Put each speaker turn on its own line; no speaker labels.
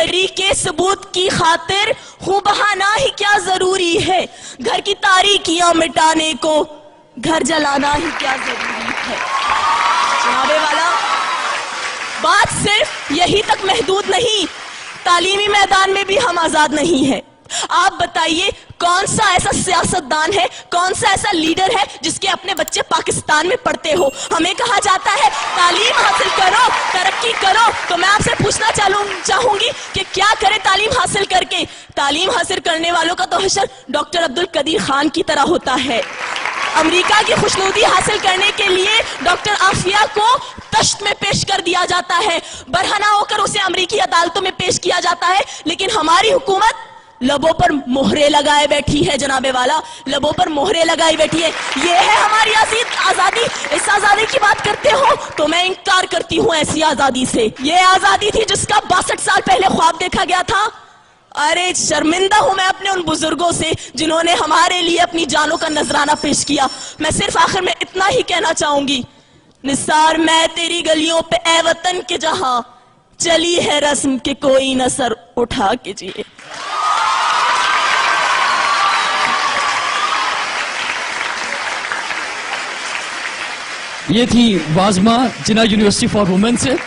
के सबूत की खातिर हूँ बहाना ही क्या जरूरी है, घर की तारीकियां मिटाने को घर जलाना ही क्या जरूरी है। जनाबे वाला, बात सिर्फ यही तक महदूद नहीं, तालीमी मैदान में भी हम आजाद नहीं हैं। आप बताइए कौन सा ऐसा सियासतदान है, कौन सा ऐसा लीडर है जिसके अपने बच्चे पाकिस्तान में पढ़ते हो। हमें कहा जाता है तालीम हासिल करो, तरक्की करो, तो मैं आपसे पूछना चाहूंगी कि क्या करें तालीम हासिल करके। तालीम हासिल करने वालों का तो हशर डॉक्टर अब्दुल कदीर खान की तरह होता है। अमेरिका की खुशनुदी हासिल करने के लिए डॉक्टर आफिया को तश्त में पेश कर दिया जाता है, बरहना होकर उसे अमेरिकी अदालतों में पेश किया जाता है, लेकिन हमारी हुकूमत लबों पर मोहरे लगाए बैठी है। जनाबे वाला, लबों पर मोहरे लगाई बैठी है। ये है हमारी आजादी। इस आजादी की बात करते हो तो मैं इंकार करती हूँ ऐसी आजादी से। ये आजादी थी जिसका 62 साल पहले ख्वाब देखा गया था। अरे शर्मिंदा हूं मैं अपने उन बुजुर्गों से जिन्होंने हमारे लिए अपनी जानों का नजराना पेश किया। मैं सिर्फ आखिर में इतना ही कहना चाहूंगी, निसार मैं तेरी गलियों पे ए वतन के जहां चली है रस्म के कोई न सर उठा के जिए।
ये थी वाज़मा जिन्ना यूनिवर्सिटी फॉर वुमेन से।